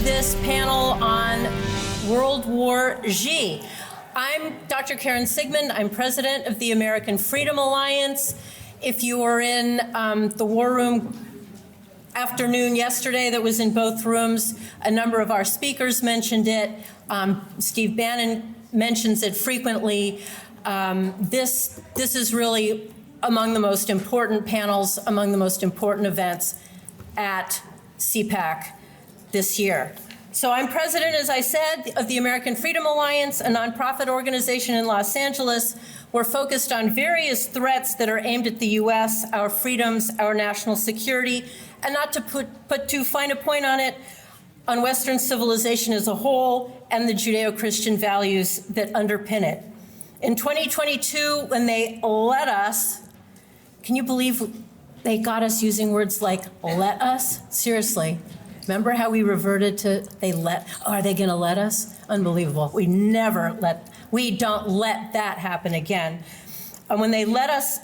this panel on World War Z. I'm Dr. Karen Sigmund. I'm president of the American Freedom Alliance. If you were in the War Room afternoon yesterday that was in both rooms, a number of our speakers mentioned it. Steve Bannon mentions it frequently. This is really among the most important panels, among the most important events at CPAC this year. So I'm president, as I said, of the American Freedom Alliance, a nonprofit organization in Los Angeles. We're focused on various threats that are aimed at the U.S., our freedoms, our national security, and not to put too fine a point on it, on Western civilization as a whole and the Judeo-Christian values that underpin it. In 2022, when they let us, can you believe they got us using words like let us? Seriously. Remember how we reverted to are they gonna let us? Unbelievable. We don't let that happen again. And when they let us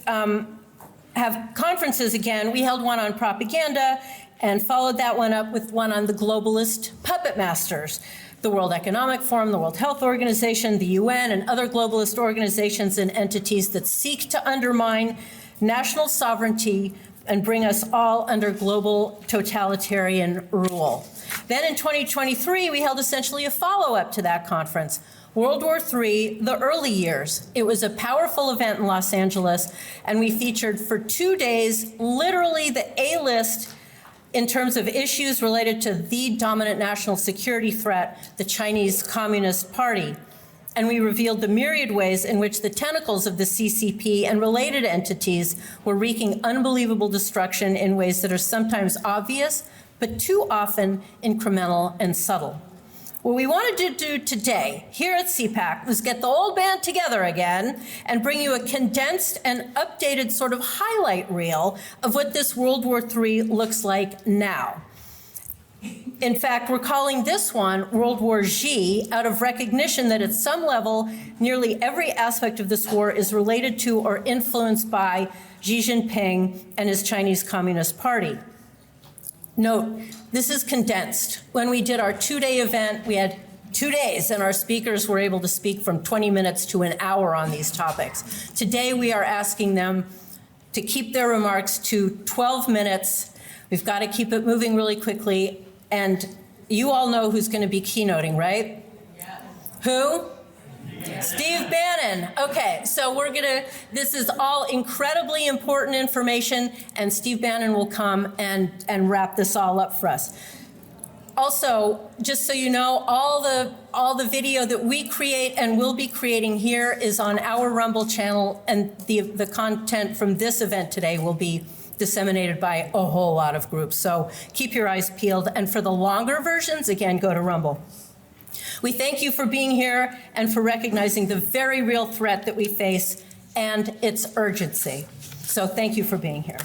have conferences again, we held one on propaganda and followed that one up with one on the globalist puppet masters, the World Economic Forum, the World Health Organization, the UN, and other globalist organizations and entities that seek to undermine national sovereignty and bring us all under global totalitarian rule. Then in 2023, we held essentially a follow-up to that conference, World War III, the early years. It was a powerful event in Los Angeles, and we featured for 2 days literally the A-list in terms of issues related to the dominant national security threat, the Chinese Communist Party. And we revealed the myriad ways in which the tentacles of the CCP and related entities were wreaking unbelievable destruction in ways that are sometimes obvious, but too often incremental and subtle. What we wanted to do today here at CPAC was get the old band together again and bring you a condensed and updated sort of highlight reel of what this World War III looks like now. In fact, we're calling this one World War Z out of recognition that at some level, nearly every aspect of this war is related to or influenced by Xi Jinping and his Chinese Communist Party. Note, this is condensed. When we did our 2-day event, we had 2 days, and our speakers were able to speak from 20 minutes to an hour on these topics. Today, we are asking them to keep their remarks to 12 minutes. We've got to keep it moving really quickly. And you all know who's going to be keynoting, right? Yes. Who? Yes. Steve Bannon. Okay, so this is all incredibly important information, and Steve Bannon will come and wrap this all up for us. Also, just so you know, all the video that we create and will be creating here is on our Rumble channel, and the content from this event today will be disseminated by a whole lot of groups. So keep your eyes peeled. And for the longer versions, again, go to Rumble. We thank you for being here and for recognizing the very real threat that we face and its urgency. So thank you for being here.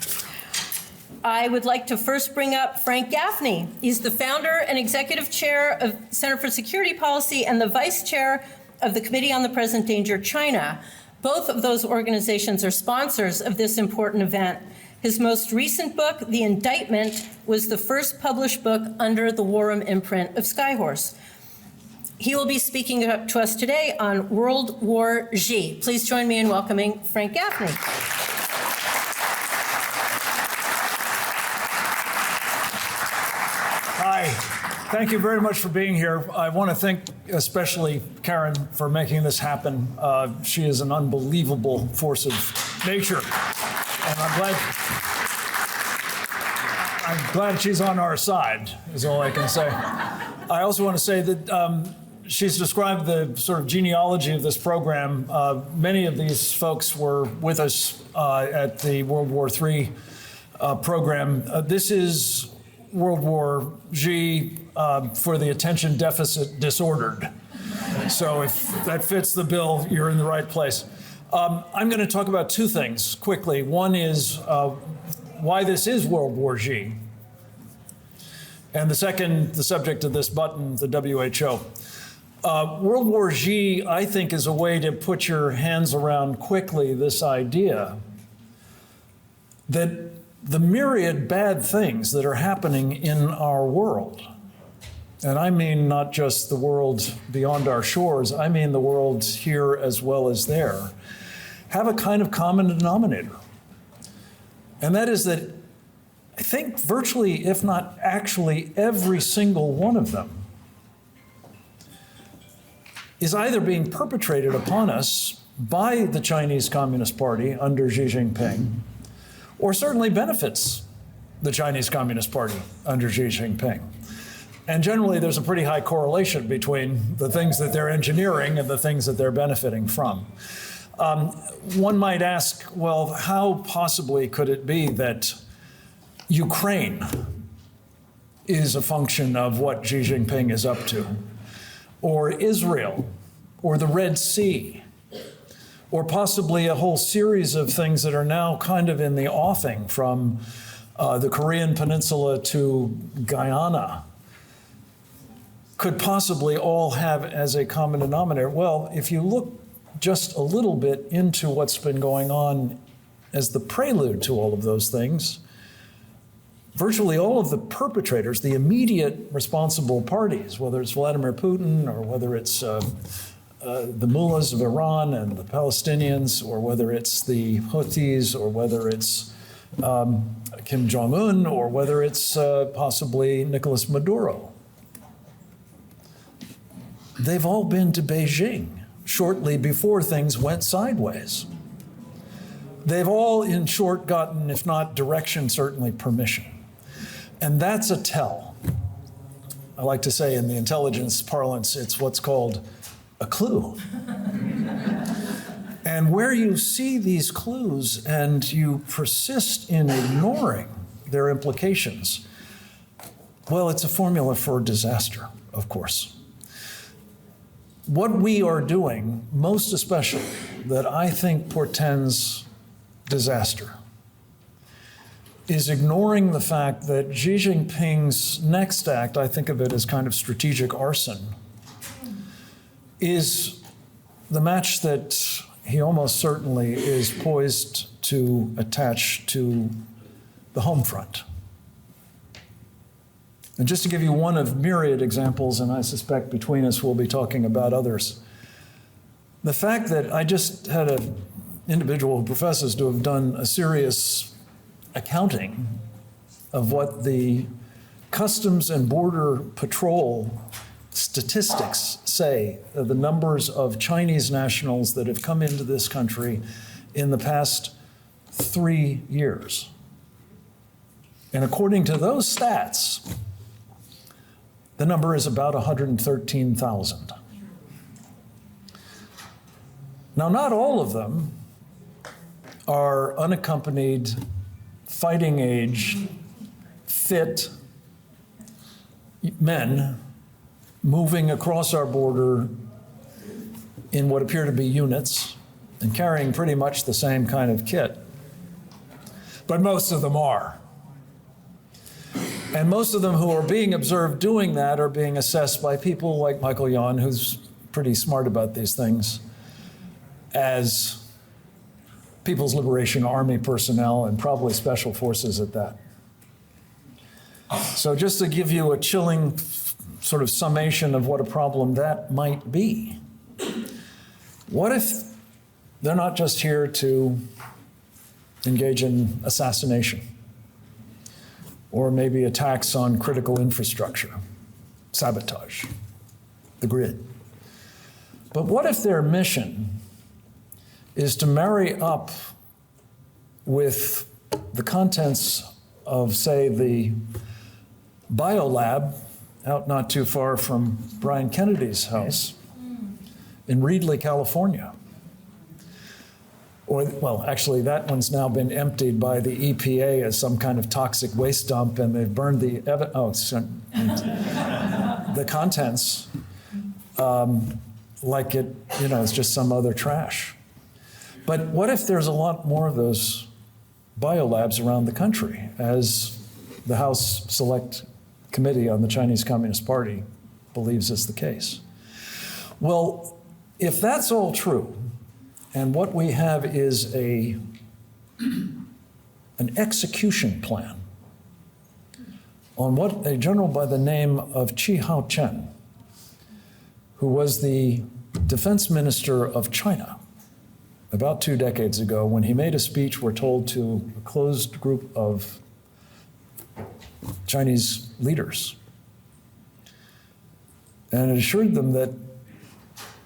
I would like to first bring up Frank Gaffney. He's the founder and executive chair of Center for Security Policy and the vice chair of the Committee on the Present Danger China. Both of those organizations are sponsors of this important event. His most recent book, The Indictment, was the first published book under the Warham imprint of Skyhorse. He will be speaking to us today on World War Z. Please join me in welcoming Frank Gaffney. Hi, thank you very much for being here. I want to thank especially Karen for making this happen. She is an unbelievable force of nature, and I'm glad she's on our side, is all I can say. I also want to say that she's described the sort of genealogy of this program. Many of these folks were with us at the World War III program. This is World War Z for the attention deficit disordered. So if that fits the bill, you're in the right place. I'm going to talk about two things quickly. One is why this is World War Z. And the second, the subject of this button, the WHO. World War Z, I think, is a way to put your hands around quickly this idea that the myriad bad things that are happening in our world and I mean not just the world beyond our shores, I mean the world here as well as there, have a kind of common denominator. And that is that I think virtually, if not actually, every single one of them is either being perpetrated upon us by the Chinese Communist Party under Xi Jinping, or certainly benefits the Chinese Communist Party under Xi Jinping. And generally, there's a pretty high correlation between the things that they're engineering and the things that they're benefiting from. One might ask, well, how possibly could it be that Ukraine is a function of what Xi Jinping is up to, or Israel, or the Red Sea, or possibly a whole series of things that are now kind of in the offing from the Korean Peninsula to Guyana, could possibly all have as a common denominator? Well, if you look just a little bit into what's been going on as the prelude to all of those things, virtually all of the perpetrators, the immediate responsible parties, whether it's Vladimir Putin or whether it's the mullahs of Iran and the Palestinians, or whether it's the Houthis, or whether it's Kim Jong-un, or whether it's possibly Nicolas Maduro, they've all been to Beijing shortly before things went sideways. They've all, in short, gotten, if not direction, certainly permission. And that's a tell. I like to say in the intelligence parlance, it's what's called a clue. And where you see these clues and you persist in ignoring their implications, well, it's a formula for disaster, of course. What we are doing, most especially, that I think portends disaster, is ignoring the fact that Xi Jinping's next act, I think of it as kind of strategic arson, is the match that he almost certainly is poised to attach to the home front. And just to give you one of myriad examples, and I suspect between us we'll be talking about others, the fact that I just had an individual who professes to have done a serious accounting of what the Customs and Border Patrol statistics say of the numbers of Chinese nationals that have come into this country in the past 3 years. And according to those stats, the number is about 113,000. Now, not all of them are unaccompanied, fighting age, fit men moving across our border in what appear to be units and carrying pretty much the same kind of kit. But most of them are. And most of them who are being observed doing that are being assessed by people like Michael Yon, who's pretty smart about these things, as People's Liberation Army personnel and probably special forces at that. So just to give you a chilling sort of summation of what a problem that might be, what if they're not just here to engage in assassination, or maybe attacks on critical infrastructure, sabotage, the grid? But what if their mission is to marry up with the contents of, say, the biolab out not too far from Brian Kennedy's house in Reedley, California? Or, well, actually, that one's now been emptied by the EPA as some kind of toxic waste dump, and they've burned the contents like it, it's just some other trash. But what if there's a lot more of those biolabs around the country, as the House Select Committee on the Chinese Communist Party believes is the case? Well, if that's all true, and what we have is an execution plan on what a general by the name of Chi Hao-chen, who was the defense minister of China about 2 decades ago, when he made a speech, we're told, to a closed group of Chinese leaders. And it assured them that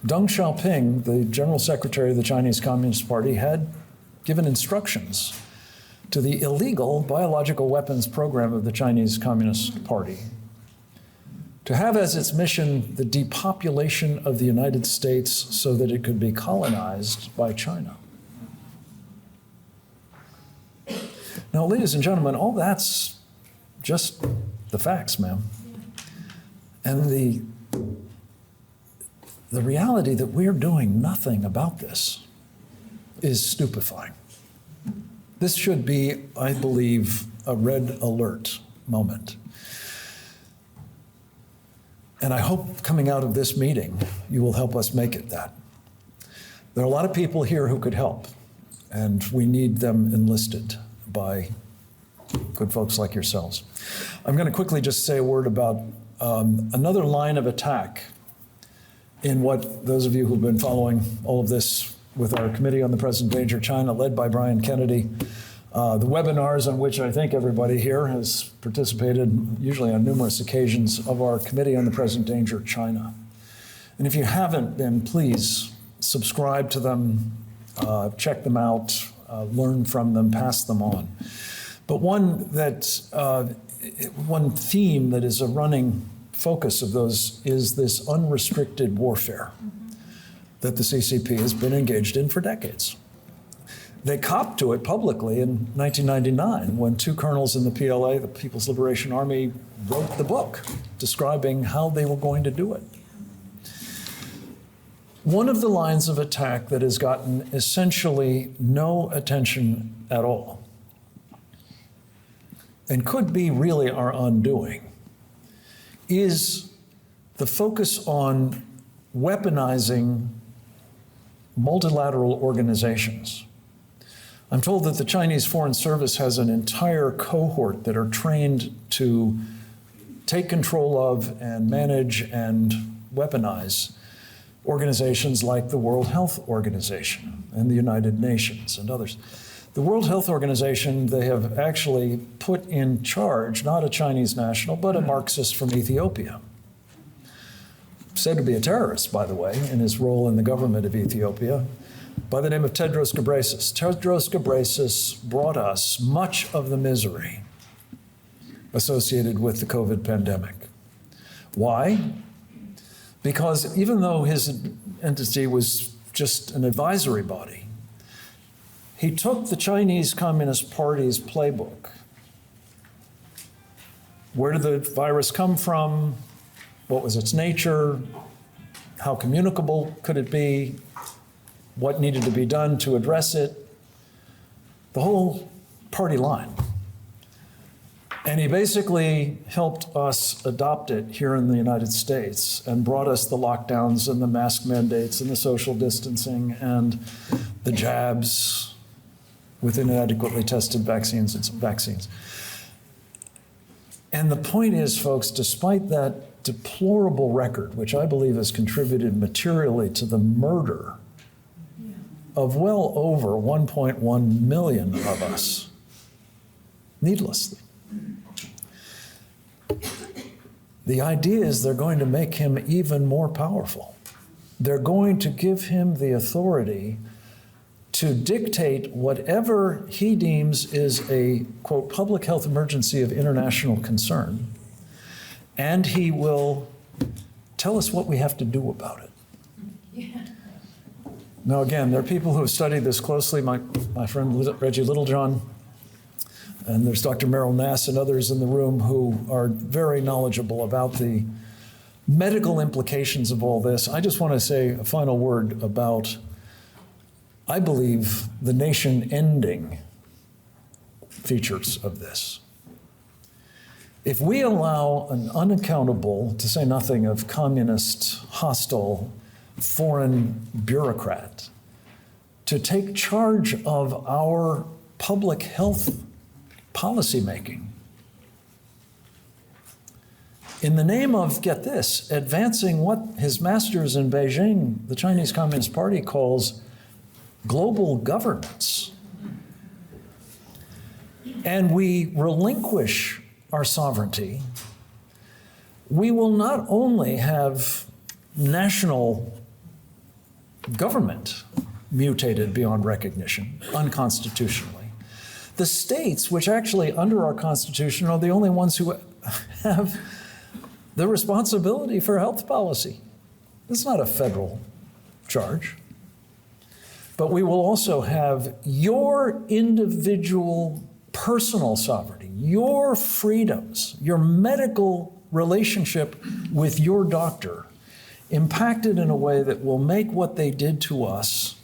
Deng Xiaoping, the general secretary of the Chinese Communist Party, had given instructions to the illegal biological weapons program of the Chinese Communist Party to have as its mission the depopulation of the United States so that it could be colonized by China. Now, ladies and gentlemen, all that's just the facts, ma'am. And the reality that we're doing nothing about this is stupefying. This should be, I believe, a red alert moment. And I hope coming out of this meeting, you will help us make it that. There are a lot of people here who could help, and we need them enlisted by good folks like yourselves. I'm going to quickly just say a word about another line of attack in what those of you who've been following all of this with our Committee on the Present Danger China, led by Brian Kennedy, the webinars on which I think everybody here has participated, usually on numerous occasions, of our Committee on the Present Danger China. And if you haven't been, please subscribe to them, check them out, learn from them, pass them on. But one theme that is a running focus of those is this unrestricted warfare that the CCP has been engaged in for decades. They copped to it publicly in 1999 when 2 colonels in the PLA, the People's Liberation Army, wrote the book describing how they were going to do it. One of the lines of attack that has gotten essentially no attention at all, and could be really our undoing, is the focus on weaponizing multilateral organizations. I'm told that the Chinese Foreign Service has an entire cohort that are trained to take control of and manage and weaponize organizations like the World Health Organization and the United Nations and others. The World Health Organization, they have actually put in charge, not a Chinese national, but a Marxist from Ethiopia, said to be a terrorist, by the way, in his role in the government of Ethiopia, by the name of Tedros Ghebreyesus. Tedros Ghebreyesus brought us much of the misery associated with the COVID pandemic. Why? Because even though his entity was just an advisory body, he took the Chinese Communist Party's playbook. Where did the virus come from? What was its nature? How communicable could it be? What needed to be done to address it? The whole party line. And he basically helped us adopt it here in the United States and brought us the lockdowns and the mask mandates and the social distancing and the jabs with inadequately tested vaccines and vaccines. And the point is, folks, despite that deplorable record, which I believe has contributed materially to the murder of well over 1.1 million of us, needlessly, the idea is they're going to make him even more powerful. They're going to give him the authority to dictate whatever he deems is a, quote, public health emergency of international concern, and he will tell us what we have to do about it. Yeah. Now, again, there are people who have studied this closely, my friend Reggie Littlejohn, and there's Dr. Merrill Nass and others in the room who are very knowledgeable about the medical implications of all this. I just want to say a final word about, I believe, the nation-ending features of this. If we allow an unaccountable, to say nothing of communist, hostile, foreign bureaucrat to take charge of our public health policymaking, in the name of, get this, advancing what his masters in Beijing, the Chinese Communist Party, calls global governance. And we relinquish our sovereignty, we will not only have national government mutated beyond recognition, unconstitutionally. The states, which actually under our Constitution are the only ones who have the responsibility for health policy. It's not a federal charge. But we will also have your individual personal sovereignty, your freedoms, your medical relationship with your doctor impacted in a way that will make what they did to us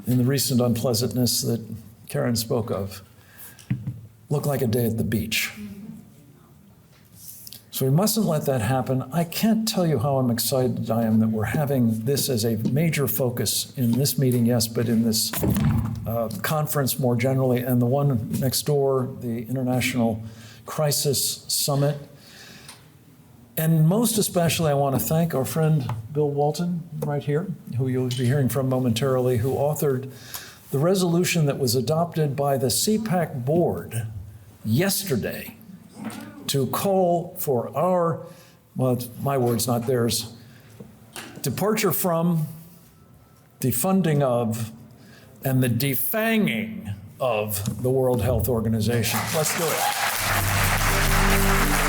in the recent unpleasantness that Karen spoke of look like a day at the beach. So we mustn't let that happen. I can't tell you how excited I am that we're having this as a major focus in this meeting, yes, but in this conference more generally, and the one next door, the International Crisis Summit. And most especially, I want to thank our friend Bill Walton, right here, who you'll be hearing from momentarily, who authored the resolution that was adopted by the CPAC board yesterday to call for our, well, it's my words, not theirs, departure from, defunding of, and the defanging of the World Health Organization. Let's do it.